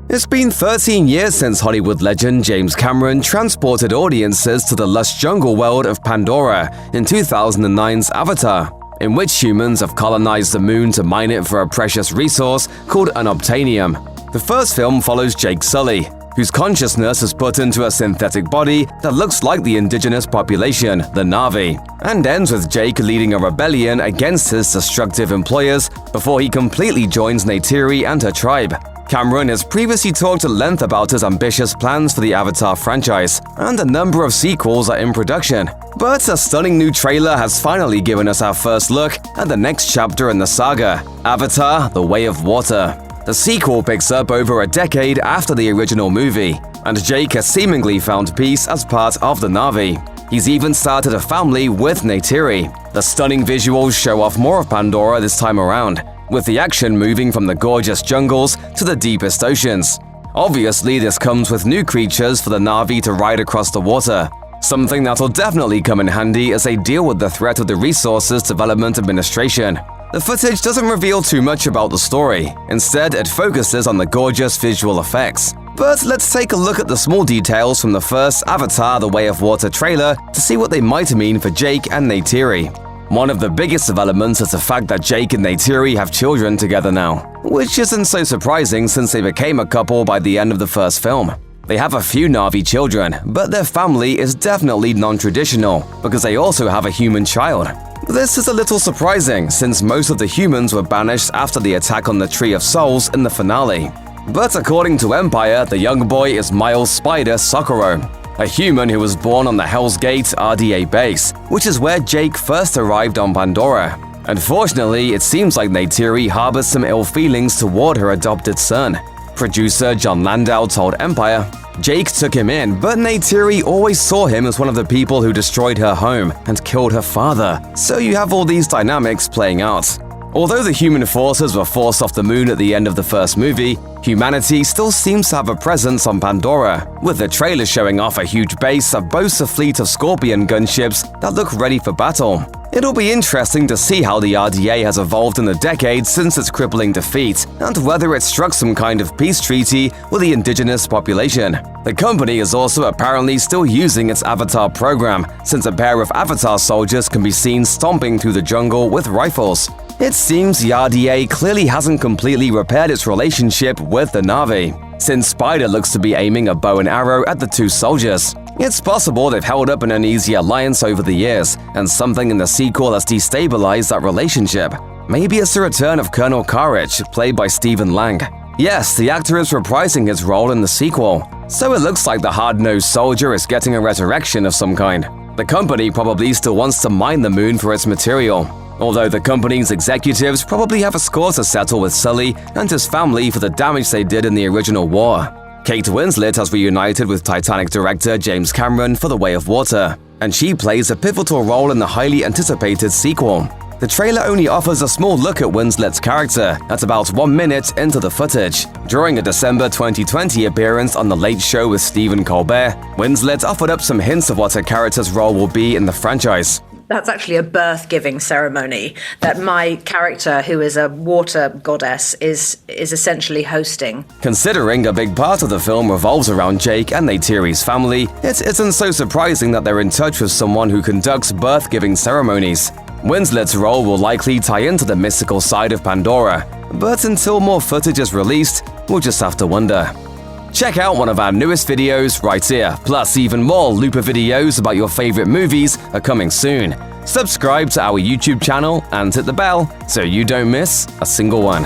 It's been 13 years since Hollywood legend James Cameron transported audiences to the lush jungle world of Pandora in 2009's Avatar, in which humans have colonized the moon to mine it for a precious resource called unobtainium. The first film follows Jake Sully, whose consciousness is put into a synthetic body that looks like the indigenous population, the Na'vi, and ends with Jake leading a rebellion against his destructive employers before he completely joins Neytiri and her tribe. Cameron has previously talked at length about his ambitious plans for the Avatar franchise, and a number of sequels are in production. But a stunning new trailer has finally given us our first look at the next chapter in the saga, Avatar: The Way of Water. The sequel picks up over a decade after the original movie, and Jake has seemingly found peace as part of the Na'vi. He's even started a family with Neytiri. The stunning visuals show off more of Pandora this time around, with the action moving from the gorgeous jungles to the deepest oceans. Obviously, this comes with new creatures for the Na'vi to ride across the water, something that'll definitely come in handy as they deal with the threat of the Resources Development Administration. The footage doesn't reveal too much about the story. Instead, it focuses on the gorgeous visual effects. But let's take a look at the small details from the first Avatar: The Way of Water trailer to see what they might mean for Jake and Neytiri. One of the biggest developments is the fact that Jake and Neytiri have children together now, which isn't so surprising since they became a couple by the end of the first film. They have a few Na'vi children, but their family is definitely non-traditional because they also have a human child. This is a little surprising since most of the humans were banished after the attack on the Tree of Souls in the finale. But according to Empire, the young boy is Miles Spider Socorro, a human who was born on the Hell's Gate RDA base, which is where Jake first arrived on Pandora. Unfortunately, it seems like Neytiri harbors some ill feelings toward her adopted son. Producer John Landau told Empire, Jake took him in, but Neytiri always saw him as one of the people who destroyed her home and killed her father, so you have all these dynamics playing out. Although the human forces were forced off the moon at the end of the first movie, humanity still seems to have a presence on Pandora, with the trailer showing off a huge base that boasts a fleet of Scorpion gunships that look ready for battle. It'll be interesting to see how the RDA has evolved in the decades since its crippling defeat, and whether it struck some kind of peace treaty with the indigenous population. The company is also apparently still using its Avatar program, since a pair of Avatar soldiers can be seen stomping through the jungle with rifles. It seems the RDA clearly hasn't completely repaired its relationship with the Na'vi, since Spider looks to be aiming a bow and arrow at the two soldiers. It's possible they've held up an uneasy alliance over the years, and something in the sequel has destabilized that relationship. Maybe it's the return of Colonel Courage, played by Stephen Lang. Yes, the actor is reprising his role in the sequel, so it looks like the hard-nosed soldier is getting a resurrection of some kind. The company probably still wants to mine the moon for its material, although the company's executives probably have a score to settle with Sully and his family for the damage they did in the original war. Kate Winslet has reunited with Titanic director James Cameron for The Way of Water, and she plays a pivotal role in the highly anticipated sequel. The trailer only offers a small look at Winslet's character at about 1 minute into the footage. During a December 2020 appearance on The Late Show with Stephen Colbert, Winslet offered up some hints of what her character's role will be in the franchise. That's actually a birth-giving ceremony that my character, who is a water goddess, is essentially hosting. Considering a big part of the film revolves around Jake and Neytiri's family, it isn't so surprising that they're in touch with someone who conducts birth-giving ceremonies. Winslet's role will likely tie into the mystical side of Pandora, but until more footage is released, we'll just have to wonder. Check out one of our newest videos right here, plus even more Looper videos about your favorite movies are coming soon. Subscribe to our YouTube channel and hit the bell so you don't miss a single one.